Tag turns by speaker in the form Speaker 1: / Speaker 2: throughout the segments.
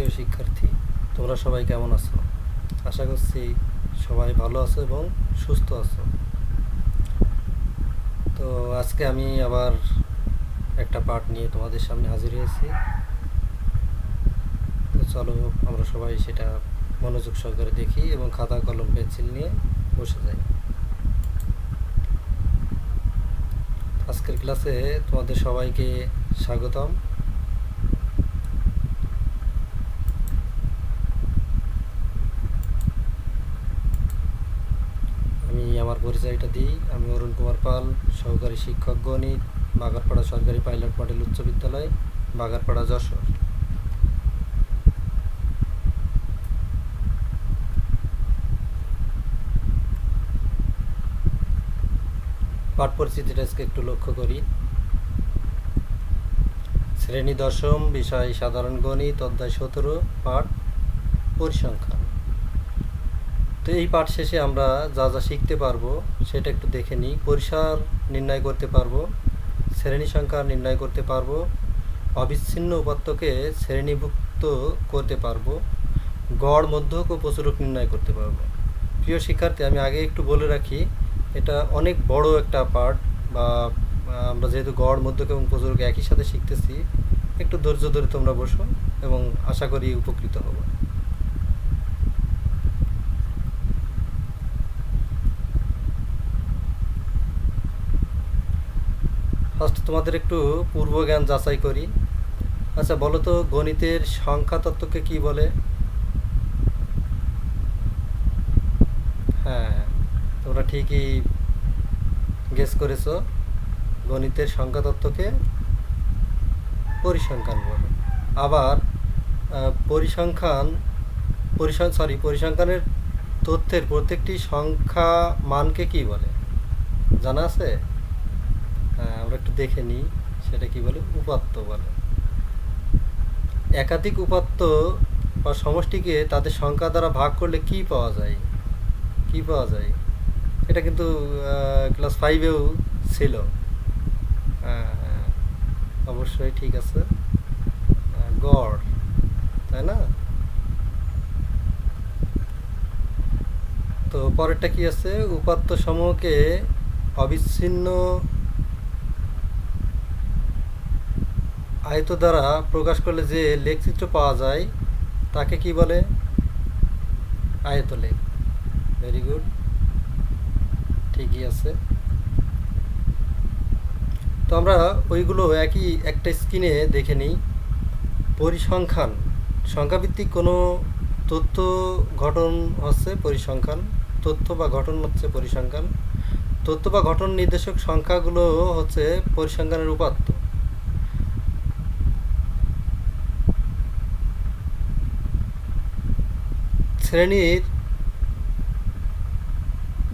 Speaker 1: প্রিয় শিক্ষার্থী, তোমরা সবাই কেমন আছো? আশা করছি সবাই ভালো আছো এবং সুস্থ আছো। তো আজকে আমি আবার একটা পাঠ নিয়ে তোমাদের সামনে হাজির হয়েছি। তো চলো আমরা সবাই সেটা মনোযোগ সহকারে দেখি এবং খাতা কলম পেন্সিল নিয়ে বসে যাই। আজকের ক্লাসে তোমাদের সবাইকে স্বাগতম। আমি আমার পরিচয়টা দিই। আমি অরুণ কুমার পাল, সহকারী শিক্ষক গণিত, বাগারপাড়া সরকারি পাইলট মডেল উচ্চ বিদ্যালয়, বাগারপাড়া, যশোর। পাঠ পরিচিতিটা আজকে একটু লক্ষ্য করি। শ্রেণী দশম, বিষয় সাধারণ গণিত, অধ্যায় 17, পাঠ পরিসংখ্যান। তো এই পাঠ শেষে আমরা যা যা শিখতে পারবো সেটা একটু দেখে নিই। পরিসর নির্ণয় করতে পারবো, শ্রেণী সংখ্যা নির্ণয় করতে পারবো, অবিচ্ছিন্ন উপাত্তকে শ্রেণীভুক্ত করতে পারবো, গড়, মধ্যক ও প্রচুরক নির্ণয় করতে পারবো। প্রিয় শিক্ষার্থী, আমি আগে একটু বলে রাখি, এটা অনেক বড় একটা পাঠ, বা আমরা যেহেতু গড়, মধ্যক এবং প্রচুরক একই সাথে শিখতেছি, একটু ধৈর্য ধরে তোমরা বসো এবং আশা করি উপকৃত হবো। ফার্স্ট তোমাদের একটু পূর্ব জ্ঞান যাচাই করি। আচ্ছা বলো তো, গণিতের সংখ্যা তত্ত্বকে কি বলে? হ্যাঁ, তোমরা ঠিকই গেস করেছো। গণিতের সংখ্যা তত্ত্বকে পরিসংখ্যান বলে। আবার পরিসংখ্যানের তথ্যের প্রত্যেকটি সংখ্যা মানকে কি বলে জানা আছে? হ্যাঁ, আমরা একটু দেখে নিই সেটা কি বলে। উপাত্ত বলে। একাধিক উপাত্ত বা সমষ্টিকে তাদের সংখ্যা দ্বারা ভাগ করলে কি পাওয়া যায়? কি পাওয়া যায়? এটা কিন্তু ক্লাস 5-এও ছিল। হ্যাঁ, অবশ্যই ঠিক আছে, গড়, তাই না? তো পরেরটা কি আছে? উপাত্ত সমূহকে অবিচ্ছিন্ন আয়ত দ্বারা প্রকাশ করলে যে লেখচিত্র পাওয়া যায় তাকে কি বলে? আয়তলেখ। ভেরি গুড, ঠিকই আছে। তো আমরা ওইগুলো একই একটা স্ক্রিনে দেখে নিই। পরিসংখ্যান, সংখ্যাভিত্তিক কোনো তথ্য গঠন হচ্ছে পরিসংখ্যান। তথ্য বা গঠন হচ্ছে পরিসংখ্যান। তথ্য বা গঠন নির্দেশক সংখ্যাগুলো হচ্ছে পরিসংখ্যানের উপাত্ত। শ্রেণীর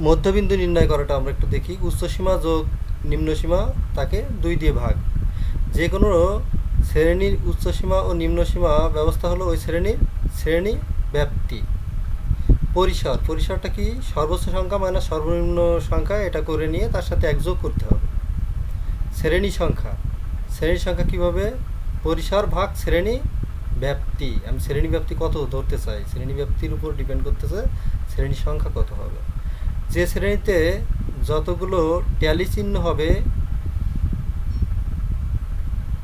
Speaker 1: মধ্যবিন্দু নির্ণয় করাটা আমরা একটু দেখি। উচ্চসীমা যোগ নিম্নসীমা, তাকে 2 দিয়ে ভাগ। যে কোনো শ্রেণীর উচ্চসীমা ও নিম্নসীমা ব্যবস্থা হলো ওই শ্রেণী ব্যাপ্তি। পরিসরটা কি? সর্বোচ্চ সংখ্যা মাইনাস সর্বনিম্ন সংখ্যা, এটা করে নিয়ে তার সাথে এক যোগ করতে হবে। শ্রেণী সংখ্যা কীভাবে? পরিসর ভাগ শ্রেণী ব্যাপ্তি। আমি শ্রেণী ব্যাপ্তি কত ধরতে চাই, শ্রেণী ব্যাপ্তির উপর ডিপেন্ড করতেছে শ্রেণী সংখ্যা কত হবে। যে শ্রেণীতে যতগুলো ট্যালি চিহ্ন হবে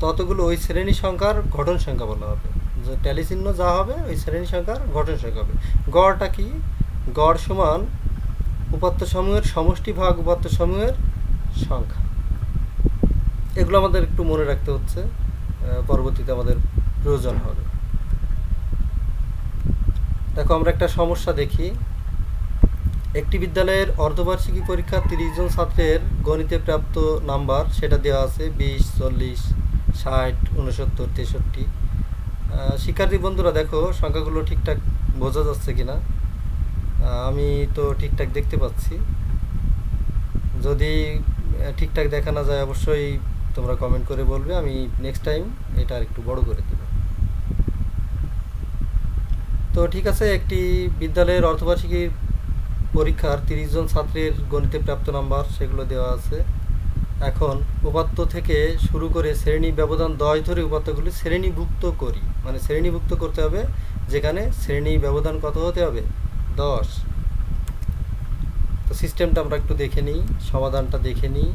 Speaker 1: ততগুলো ওই শ্রেণী সংখ্যার ঘটন সংখ্যা বলা হবে। যে ট্যালি চিহ্ন যা হবে ওই শ্রেণী সংখ্যার ঘটন সংখ্যা হবে। গড়টা কি? গড় সমান উপাত্ত সমূহের সমষ্টি ভাগ উপাত্ত সমূহের সংখ্যা। এগুলো আমাদের একটু মনে রাখতে হচ্ছে, পরবর্তীতে আমাদের প্রয়োজন হবে। দেখো, আমরা একটা সমস্যা দেখি। একটি বিদ্যালয়ের অর্ধবার্ষিকী পরীক্ষা 30 জন ছাত্রের গণিতে প্রাপ্ত নাম্বার সেটা দেওয়া আছে 20, 40, 60, 69, 63। শিক্ষার্থী বন্ধুরা দেখো সংখ্যাগুলো ঠিকঠাক বোঝা যাচ্ছে কিনা। আমি তো ঠিকঠাক দেখতে পাচ্ছি। যদি ঠিকঠাক দেখা না যায় অবশ্যই তোমরা কমেন্ট করে বলবে, আমি নেক্সট টাইম এটা একটু বড় করে দেব। তো ঠিক আছে, একটি বিদ্যালয়ের অর্ধবার্ষিকীর পরীক্ষার 30 জন ছাত্রের গণিতে প্রাপ্ত নাম্বার সেগুলো দেওয়া আছে। এখন উপাত্ত থেকে শুরু করে শ্রেণী ব্যবধান 10 ধরে উপাত্তগুলি শ্রেণীভুক্ত করি, মানে শ্রেণীভুক্ত করতে হবে, যেখানে শ্রেণী ব্যবধান কত হতে হবে 10। তো সিস্টেমটা আমরা একটু দেখে নিই, সমাধানটা দেখে নিই।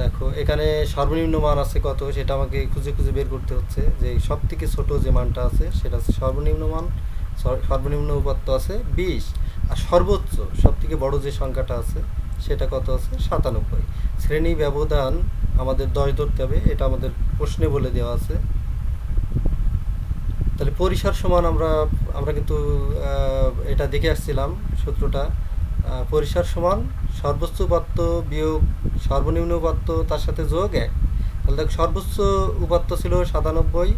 Speaker 1: দেখো এখানে সর্বনিম্ন মান আছে কত, সেটা আমাকে খুঁজে খুঁজে বের করতে হচ্ছে, যে সব থেকে ছোটো যে মানটা আছে সেটা হচ্ছে সর্বনিম্ন মান, সর্বনিম্ন উপাত্ত আছে 20, আর সর্বোচ্চ সব থেকে বড়ো যে সংখ্যাটা আছে সেটা কত আছে 97। শ্রেণী ব্যবধান আমাদের 10 ধরতে হবে, এটা আমাদের প্রশ্নে বলে দেওয়া আছে। তাহলে পরিসর সমান আমরা কিন্তু এটা দেখে আসছিলাম সূত্রটা, পরিসর সমান সর্বোচ্চ উপাত্ত বিয়োগ সর্বনিম্ন উপাত্ত তার সাথে যোগ 1। তাহলে দেখো সর্বোচ্চ উপাত্ত ছিল 97,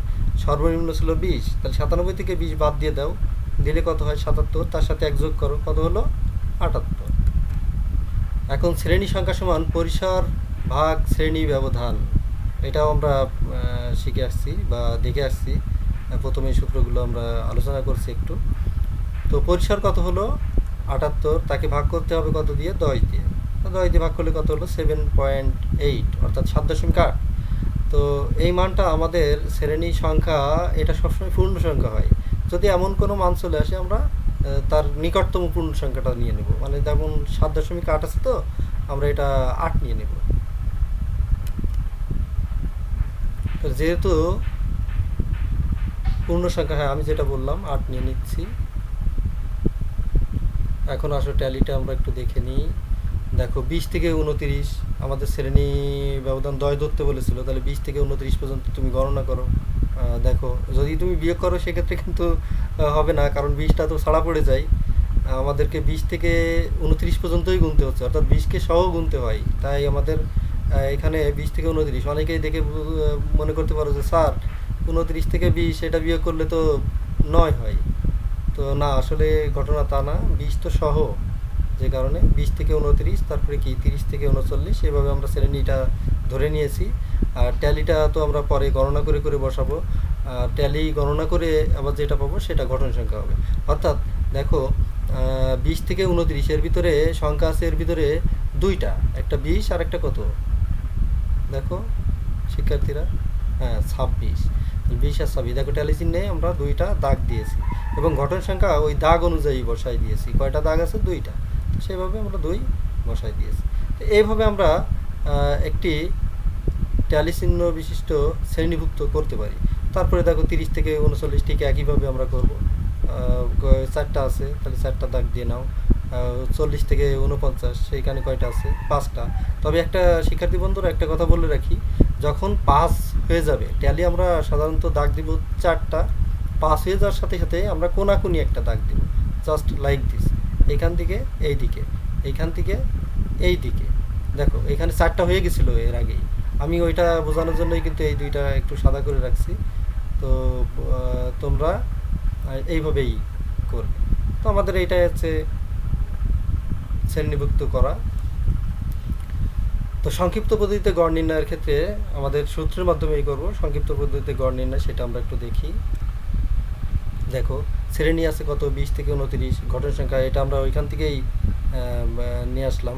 Speaker 1: সর্বনিম্ন ছিল 20, তাহলে 97 থেকে 20 বাদ দিয়ে দাও, দিলে কত হয় 77, তার সাথে 1 যোগ করো, কত হলো 78। এখন শ্রেণী সংখ্যা সমান পরিসর ভাগ শ্রেণী ব্যবধান, এটাও আমরা শিখে আসছি বা দেখে আসছি, প্রথমে এই সূত্রগুলো আমরা আলোচনা করছি একটু। তো পরিসর কত হলো 78, তাকে ভাগ করতে হবে কত দিয়ে 10 দিয়ে, 10 দিয়ে ভাগ করলে কত হলো 7.8, অর্থাৎ 7.8। তো এই মানটা আমাদের শ্রেণী সংখ্যা, এটা সবসময় পূর্ণ সংখ্যা হয়, যদি এমন কোনো মান চলে আসে আমরা তার নিকটতম পূর্ণ সংখ্যাটা নিয়ে নেব, মানে যেমন 7.8 আছে, তো আমরা এটা 8 নিয়ে নেব। তো যেহেতু পূর্ণ সংখ্যা, হ্যাঁ আমি যেটা বললাম 8 নিয়ে নিচ্ছি। এখন আসলে ট্যালিটা আমরা একটু দেখে নিই। দেখো 20 থেকে 29 আমাদের শ্রেণী ব্যবধান 10 ধরতে বলেছিল, তাহলে 20 থেকে 29 পর্যন্ত তুমি গণনা করো। দেখো যদি তুমি বিয়োগ করো সেক্ষেত্রে কিন্তু হবে না, কারণ 20টা তো ছাড়া পড়ে যায়, আমাদেরকে 20 থেকে 29 পর্যন্তই গুনতে হচ্ছে, অর্থাৎ 20কে সহ গুনতে হয়। তাই আমাদের এখানে 20 থেকে 29, অনেকেই দেখে মনে করতে পারো যে স্যার 29 থেকে 20 এটা বিয়োগ করলে তো 9 হয়, তো না, আসলে ঘটনা তা না, 20 তো সহ, যে কারণে 20 থেকে 29, তারপরে কি 30 থেকে 39, এভাবে আমরা শ্রেণীটা ধরে নিয়েছি। আর ট্যালিটা তো আমরা পরে গণনা করে করে বসাবো, আর ট্যালি গণনা করে আবার যেটা পাবো সেটা ঘটন সংখ্যা হবে। অর্থাৎ দেখো 20 থেকে 29 এর ভিতরে সংখ্যা আছে, এর ভিতরে দুইটা, একটা 20 আর একটা কত দেখো শিক্ষার্থীরা, হ্যাঁ 26, 20 আর 26, দেখো ট্যালি চিহ্নে আমরা দুইটা দাগ দিয়েছি, এবং ঘটন সংখ্যা ওই দাগ অনুযায়ী বসাই দিয়েছি, কয়টা দাগ আছে 2টা, সেভাবে আমরা 2 বসাই দিয়েছি। তো এইভাবে আমরা একটি ট্যালি চিহ্ন বিশিষ্ট শ্রেণীভুক্ত করতে পারি। তারপরে দেখো 30 থেকে 39 ঠিক একইভাবে আমরা করব, 4টা আছে, তাহলে 4টা দাগ দিয়ে নাও। 40 থেকে 49 সেইখানে কয়টা আছে 5টা। তবে একটা শিক্ষার্থী বন্ধুরা একটা কথা বলে রাখি, যখন 5 হয়ে যাবে ট্যালি আমরা সাধারণত দাগ দিব 4টা, 5 হয়ে যাওয়ার সাথে সাথে আমরা কোনাকুনি একটা দাগ দিব, জাস্ট লাইক দিস, এইখান থেকে এই দিকে, এইখান থেকে এই দিকে। দেখো এখানে 4টা হয়ে গেছিলো এর আগেই, আমি ওইটা বোঝানোর জন্যই কিন্তু এই দুইটা একটু সাদা করে রাখছি। তো তোমরা এইভাবেই করবে। তো আমাদের এইটাই হচ্ছে শ্রেণীভুক্ত করা। তো সংক্ষিপ্ত পদ্ধতিতে গড় নির্ণয়ের ক্ষেত্রে আমাদের সূত্রের মাধ্যমেই করব। সংক্ষিপ্ত পদ্ধতিতে গড় নির্ণয় সেটা আমরা একটু দেখি। দেখো শ্রেণী আছে কত 20 থেকে 29, ঘটন সংখ্যা এটা আমরা ওইখান থেকেই নিয়ে আসলাম,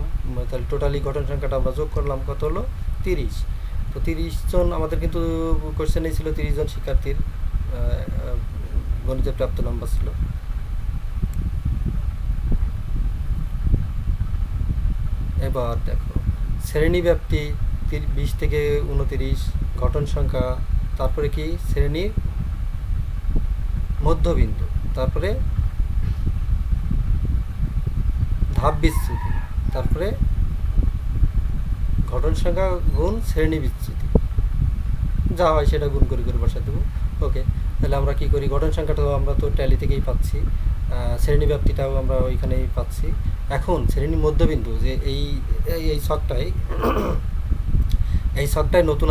Speaker 1: তাহলে টোটালি ঘটন সংখ্যাটা আমরা যোগ করলাম, কত হলো 30। তো 30 জন আমাদের কিন্তু কোশ্চেনেই ছিল 30 জন শিক্ষার্থীর গণিতে প্রাপ্ত নাম্বার ছিল। এবার দেখো শ্রেণী ব্যাপ্তি 20 থেকে 29, ঘটন সংখ্যা, তারপরে কি শ্রেণীর মধ্যবিন্দু, তারপরে ধাপ বিচ্যুতি, তারপরে ঘটন সংখ্যা গুণ শ্রেণী বিচ্যুতি, যা হয় সেটা গুণ করে করে বসাই দেবো। ওকে, তাহলে আমরা কি করি, ঘটন সংখ্যাটাও আমরা তো ট্যালি থেকেই পাচ্ছি, শ্রেণী ব্যাপ্তিটাও আমরা ওইখানেই পাচ্ছি। এখন শ্রেণী মধ্যবিন্দু যে এই ছকটায় এই ছকটায় নতুন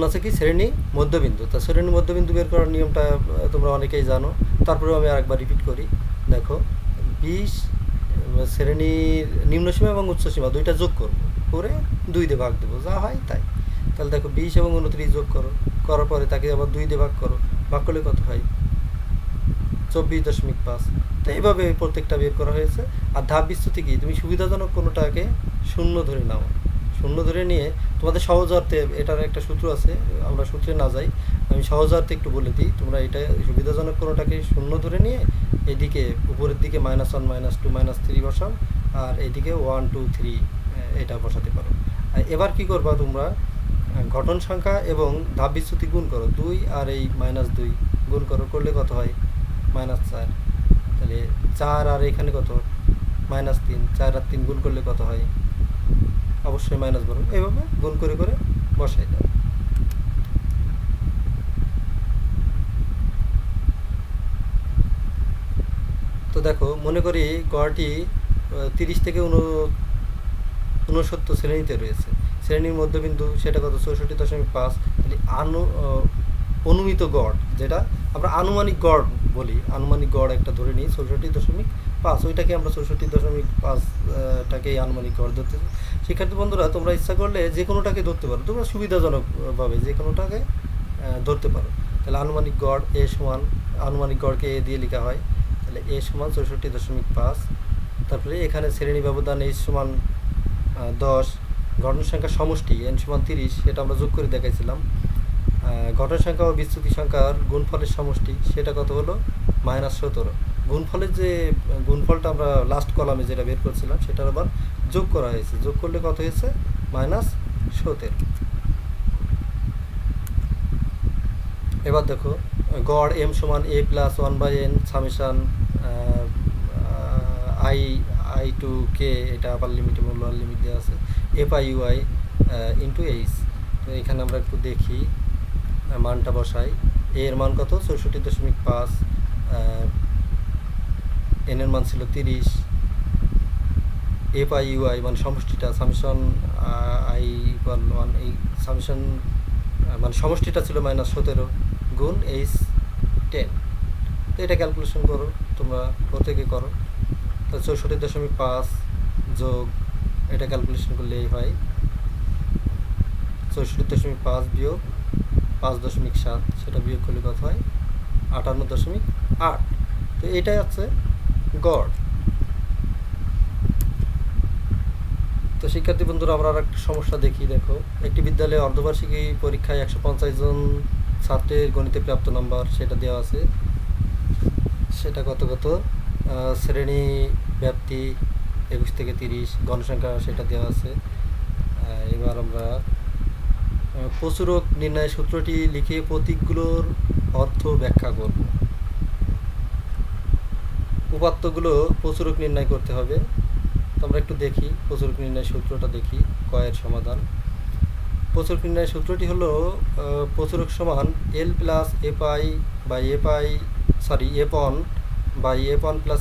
Speaker 1: আছে কি শ্রেণী মধ্যবিন্দু। তা শ্রেণী মধ্যবিন্দু বের করার নিয়মটা তোমরা অনেকেই জানো, তারপরেও আমি আরেকবার রিপিট করি। দেখো 20 শ্রেণীর নিম্নসীমা এবং উচ্চসীমা দুইটা যোগ করবো, করে 2 দিয়ে ভাগ দেবো, যা হয় তাই। তাহলে দেখো 20 এবং 29 যোগ করো, করার পরে তাকে আবার 2 দিয়ে ভাগ করো, ভাগ করলে কত হয় 24.5। তো এইভাবে প্রত্যেকটা বের করা হয়েছে। আর ধাপ বিচ্যুতি কি, তুমি সুবিধাজনক কোনোটাকে শূন্য ধরে নাও, শূন্য ধরে নিয়ে তোমাদের সহজার্থে এটার একটা সূত্র আছে, আমরা সূত্রে না যাই, আমি সহজার্থে একটু বলে দিই। তোমরা এটা সুবিধাজনক কোনোটাকে শূন্য ধরে নিয়ে এইদিকে উপরের দিকে -1 -2 -3 বসাও, আর এইদিকে 1 2 3 এটা বসাতে পারো। আর এবার কি করবা তোমরা, ঘটন সংখ্যা এবং ধাপ বিচ্যুতি গুণ করো, 2 আর এই -2 গুণ করো, করলে কত হয় -4। তাহলে 4 আর এখানে কত -3, 4 আর 3 গুণ করলে কত হয়, অবশ্যই মাইনাস বলো। এইভাবে গুণ করে করে বসাই দাও। তো দেখো, মনে করি গড়টি 30 থেকে 69 শ্রেণীতে রয়েছে, শ্রেণীর মধ্যবিন্দু সেটা কত 64.5। তাহলে অনুমিত গড়, যেটা আমরা আনুমানিক গড় বলি, আনুমানিক গড় একটা ধরে নিই 64.5, ওইটাকে আমরা 64.5টাকেই আনুমানিক গড় ধরতে। শিক্ষার্থী বন্ধুরা, তোমরা ইচ্ছা করলে যে কোনোটাকে ধরতে পারো, তোমরা সুবিধাজনকভাবে যে কোনোটাকে ধরতে পারো। তাহলে আনুমানিক গড় এ সমান, আনুমানিক গড়কে এ দিয়ে লেখা হয়, তাহলে এ সমান 64.5। তারপরে এখানে শ্রেণী ব্যবধান এইচ সমান 10, ঘটন সংখ্যার সমষ্টি এন সমান 30, সেটা আমরা যোগ করে দেখাইছিলাম। ঘটন সংখ্যা ও বিচ্যুতি সংখ্যার গুণফলের সমষ্টি সেটা কত হলো -17। গুণফলের যে গুণফলটা আমরা লাস্ট কলামে যেটা বের করছিলাম সেটার আবার যোগ করা হয়েছে, যোগ করলে কত হয়েছে -17। এবার দেখো, গড় এম সমান a + 1/n summation i to কে, এটা আপার লিমিট এবং লোয়ার লিমিট দেওয়া আছে, f/u/i ইন্টু এইচ। তো এখানে আমরা একটু দেখি, মানটা বসাই। এ এর মান কত 64.5, এন এর মান ছিল 30, f/u/i মানে সমষ্টিটা সামেশন i=1, এই সামেশন মানে সমষ্টিটা ছিল -17 গুণ এইচ 10। তো এটা ক্যালকুলেশন করো, তোমরা প্রত্যেকে করো। তো 64.5 যোগ, এটা ক্যালকুলেশন করলেই হয় 64.5 বিয়োগ 5.7, সেটা বিয়োগ করলে কত হয় 58.8। তো এটাই হচ্ছে গড়। তো শিক্ষার্থী বন্ধুরা, আমরা আর একটা সমস্যা দেখি। দেখো, একটি বিদ্যালয়ে অর্ধবার্ষিকী পরীক্ষায় 150 জন ছাত্রের গণিতে প্রাপ্ত নাম্বার সেটা দেওয়া আছে, সেটা কত কত, শ্রেণী ব্যাপ্তি 21 থেকে 30, গণসংখ্যা সেটা দেওয়া আছে। এবার আমরা প্রচুরক নির্ণয় সূত্রটি লিখে প্রতীকগুলোর অর্থ ব্যাখ্যা করব। উপাত্তগুলো প্রচুরক নির্ণয় করতে হবে। তো আমরা একটু দেখি প্রচুরক নির্ণয় সূত্রটা দেখি, কয়ের সমাধান। প্রচুরক নির্ণয় সূত্রটি হলো প্রচুরক সমান l + f1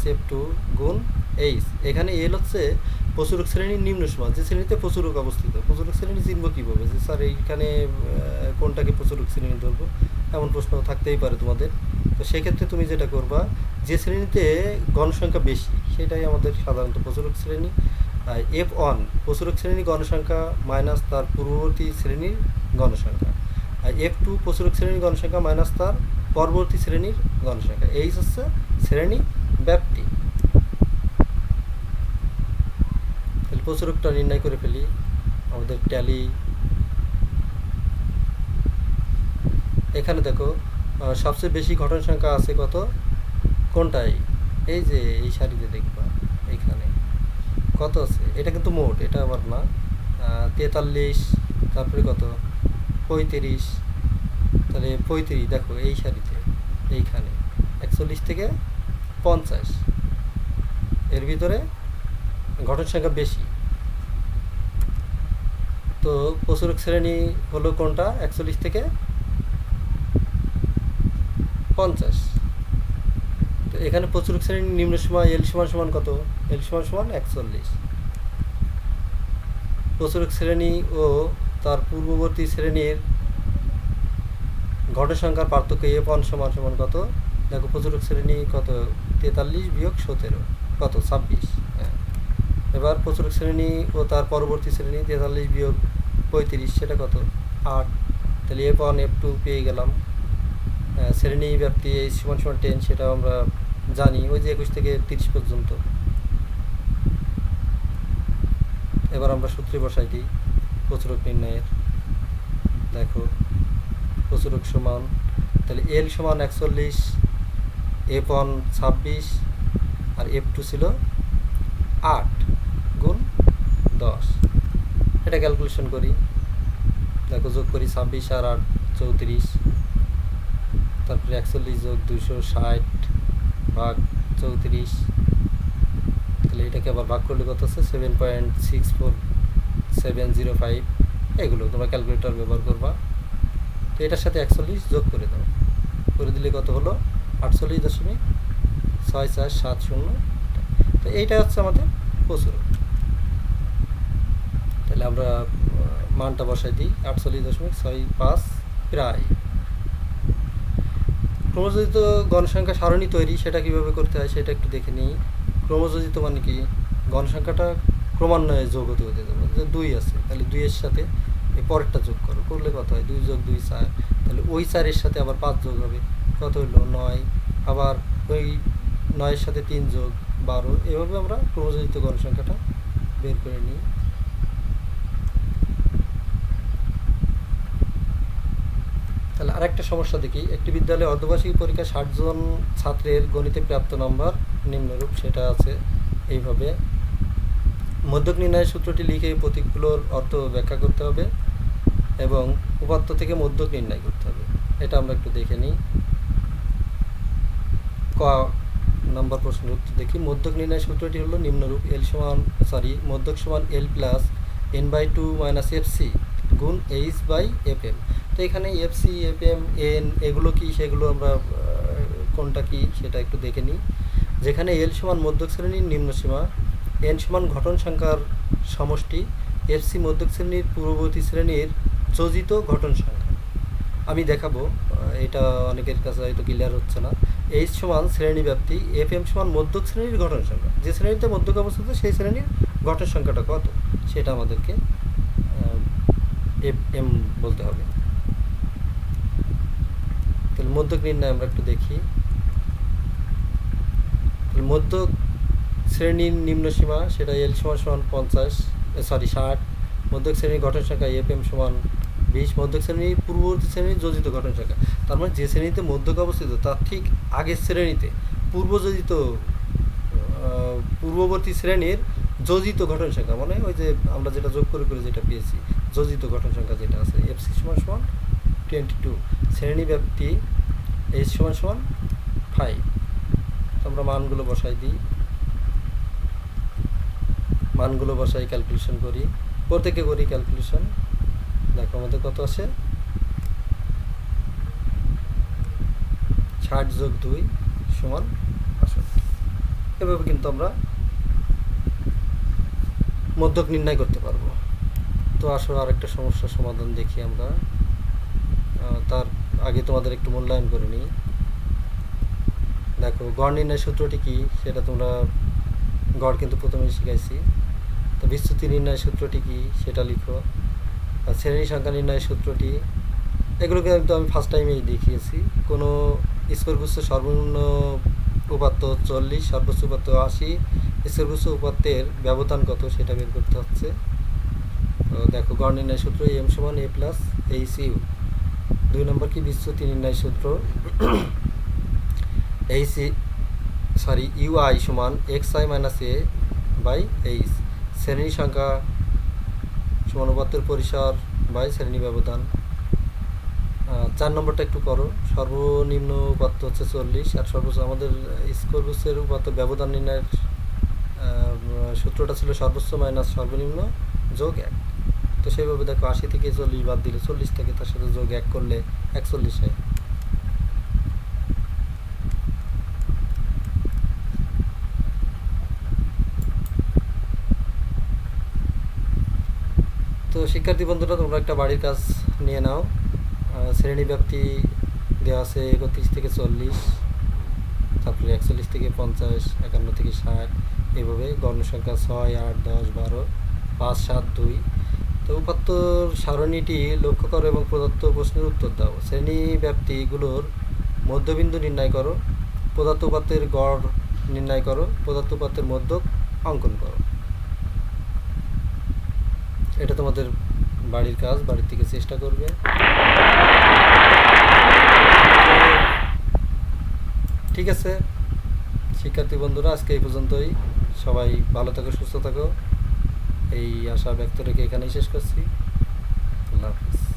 Speaker 1: + f2 গুণ এইচ। এখানে এল হচ্ছে প্রচুরক শ্রেণীর নিম্ন সীমা, যে শ্রেণীতে প্রচুরক অবস্থিত। প্রচুরক শ্রেণী চিনব কীভাবে, যে স্যার এইখানে কোনটাকে প্রচুরক শ্রেণী ধরবো, এমন প্রশ্ন থাকতেই পারে তোমাদের। তো সেক্ষেত্রে তুমি যেটা করবা, যে শ্রেণীতে গণসংখ্যা বেশি সেটাই আমাদের সাধারণত প্রচুরক শ্রেণী। f1 প্রচুরক শ্রেণীর গণসংখ্যা মাইনাস তার পূর্ববর্তী শ্রেণীর গণসংখ্যা, আর f2 প্রচুরক শ্রেণীর গণসংখ্যা মাইনাস তার পরবর্তী শ্রেণীর গণসংখ্যা। এই হচ্ছে শ্রেণী ব্যাপ্তি। তাহলে প্রচুরকটা নির্ণয় করে ফেলি। আমাদের ট্যালি, এখানে দেখো সবচেয়ে বেশি ঘটন সংখ্যা আছে কত, কোনটাই, এই যে এই সারিতে দেখবা এইখানে কত আছে, এটা কিন্তু মোট, এটা আবার না। 43, তারপরে কত 35, তাহলে 35 দেখো এই সারিতে, এইখানে 41 থেকে 50, এর ভিতরে ঘটন সংখ্যা বেশি। তো প্রচুরক শ্রেণী হলো কোনটা, 41 থেকে 50। তো এখানে প্রচুরক শ্রেণীর নিম্ন সীমা এল সমান কত, এল সমান 41। প্রচুরক শ্রেণী ও তার পূর্ববর্তী শ্রেণীর ঘটন সংখ্যার পার্থক্য f1 সমান কত, দেখো প্রচুরক শ্রেণী কত 43 বিয়োগ 17 কত 26। এবার প্রচুরক শ্রেণী ও তার পরবর্তী শ্রেণী 43 বিয়োগ 35 সেটা কত 8। তাহলে f1 f2 পেয়ে গেলাম। শ্রেণী ব্যাপ্তি h সমান 10 সেটাও আমরা জানি, ওই যে 21 থেকে 30 পর্যন্ত। এবার আমরা সূত্রে বসাই দিই প্রচুরক নির্ণয়ের। দেখো প্রচুরক সমান, তাহলে এল সমান 41, F1 26 আর F2 ছিল 8 গুণ 10। এটা ক্যালকুলেশন করি, দেখো যোগ করি 26 আর 8 34, তারপরে 41 যোগ 260 ভাগ 34, তাহলে এটাকে আবার ভাগ করলে কত আছে 7.64705। এগুলো তোমরা ক্যালকুলেটর ব্যবহার করবা। তো এটার সাথে 41 যোগ করে দাও, করে দিলে কত হলো 48.6470। তো এইটা হচ্ছে আমাদের প্রচুরক। তাহলে আমরা মানটা বসাই দিই 48.65 প্রায়। ক্রমযোজিত গণসংখ্যা সারণী তৈরি সেটা কিভাবে করতে হয় সেটা একটু দেখে নিই। ক্রমযোজিত মানে কি, গণসংখ্যাটা ক্রমান্বয়ে যোগ হতে হতে যাবে। যে 2 আছে, তাহলে 2 এর সাথে এই পরেরটা যোগ করো, করলে কত হয় 2 যোগ 2 4, তাহলে ওই 4 এর সাথে আবার 5 যোগ হবে, কত হলো 9, আবার ওই 9 এর সাথে 3 যোগ 12। এভাবে আমরা ক্রমযোজিত গণসংখ্যাটা বের করে নিই। তাহলে আরেকটা সমস্যা দেখি, একটি বিদ্যালয়ে অর্ধবার্ষিক পরীক্ষা 60 জন ছাত্রের গণিতে প্রাপ্ত নম্বর নিম্নরূপ। সেটা আছে এইভাবে, মধ্যক নির্ণয়ের সূত্রটি লিখে প্রতীকগুলোর অর্থ ব্যাখ্যা করতে হবে এবং উপাত্ত থেকে মধ্যক নির্ণয় করতে হবে। এটা আমরা একটু দেখে নিই। ক নম্বর প্রশ্নের উত্তর দেখি। মধ্যক নির্ণয় সূত্রটি হলো নিম্নরূপ, মধ্যক সমান L plus n/2 minus FC গুণ H/FM। তো এখানে FC, FM, N এগুলো কি সেগুলো আমরা কোনটা কি সেটা একটু দেখে নিই। যেখানে L সমান মধ্যক শ্রেণীর নিম্নসীমা, N সমান ঘটন সংখ্যার সমষ্টি, FC মধ্যক শ্রেণীর পূর্ববর্তী শ্রেণীর যোজিত ঘটন সংখ্যা। আমি দেখাবো, এটা অনেকের কাছে হয়তো ক্লিয়ার হচ্ছে না। H সমান শ্রেণী ব্যাপ্তি, FM সমান মধ্যক শ্রেণীর ঘটন সংখ্যা। যে শ্রেণীতে মধ্যক অবস্থিত সেই শ্রেণীর ঘটন সংখ্যাটা কত সেটা আমাদেরকে FM বলতে হবে। তাহলে মধ্যক নির্ণয় আমরা একটু দেখি। মধ্যক শ্রেণীর নিম্নসীমা সেটা L সমান 60, মধ্যক শ্রেণীর ঘটন সংখ্যা FM সমান 20, মধ্যক শ্রেণীর পূর্ববর্তী শ্রেণীর যোজিত ঘটন সংখ্যা। তার মানে যে শ্রেণীতে মধ্যক অবস্থিত তার ঠিক আগের শ্রেণীতে পূর্ববর্তী শ্রেণীর যোজিত ঘটন সংখ্যা, মানে ওই যে আমরা যেটা যোগ করে করে যেটা পেয়েছি যোজিত ঘটন সংখ্যা যেটা আছে FC সমান 22, শ্রেণী ব্যাপ্তি H সমান 5। আমরা মানগুলো বসাই দিই, মানগুলো বসাই ক্যালকুলেশন করি, প্রত্যেকে করি ক্যালকুলেশন। দেখো আমাদের কত আসে 60 যোগ 2 সমান 65। এভাবে কিন্তু আমরা মধ্যক নির্ণয় করতে পারবো। তো আসলে আরেকটা সমস্যার সমাধান দেখি আমরা, তার আগে তোমাদের একটু মূল্যায়ন করে নিই। দেখো গড় নির্ণয় সূত্রটি কি সেটা তোমরা গড় কিন্তু প্রথমেই শিখাইছি। তো বিচ্যুতি নির্ণয় সূত্রটি কি সেটা লিখো, আর শ্রেণী সংখ্যা নির্ণয় সূত্রটি, এগুলোকে কিন্তু আমি ফার্স্ট টাইমেই দেখিয়েছি। কোনো স্কোরগুচ্ছ সর্বনিম্ন উপাত্ত 40, সর্বোচ্চ উপাত্ত 80, স্কোরগুচ্ছ উপাত্তের ব্যবধান কত সেটা বের করতে হচ্ছে। তো দেখো গড় নির্ণয় সূত্র M সমান A প্লাস HU। 2 নম্বর কি বিচ্যুতি নির্ণয় সূত্র, UI সমান XI minus A by H, শ্রেণী সংখ্যা সমান উপাত্তের পরিসর বাই শ্রেণী ব্যবধান। 4 নম্বরটা একটু করো, সর্বনিম্ন উপাত্ত হচ্ছে 40 আর সর্বোচ্চ, আমাদের স্কোরগুচ্ছের উপাত্ত ব্যবধান নির্ণয়ের সূত্রটা ছিল সর্বোচ্চ মাইনাস সর্বনিম্ন যোগ 1। তো সেইভাবে দেখো 80 থেকে 40 বাদ দিলে 40 থেকে তার সাথে যোগ 1 করলে 41 হয়। তো শিক্ষার্থী বন্ধুরা তোমরা একটা বাড়ির কাজ নিয়ে নাও। শ্রেণী ব্যাপ্তি দেওয়া আছে 31 থেকে 40, তারপরে 41 থেকে 50, 51 থেকে 60, এইভাবে গণ সংখ্যা 6, 8, 10, 12, 5, 7, 2। তো উপাত্তর সারণীটি লক্ষ্য করো এবং প্রদত্ত প্রশ্নের উত্তর দাও। শ্রেণী ব্যাপ্তিগুলোর মধ্যবিন্দু নির্ণয় করো, পদার্থ উপাত্তের গড় নির্ণয় করো, পদার্থ উপাত্তের মধ্যক অঙ্কন করো। এটা তোমাদের বাড়ির কাজ, বাড়ির থেকে চেষ্টা করবে। ঠিক আছে শিক্ষার্থী বন্ধুরা, আজকে এই পর্যন্তই। সবাই ভালো থাকো, সুস্থ থাকো, এই আশা ব্যক্ত রেখে এখানেই শেষ করছি। আল্লাহ হাফিজ।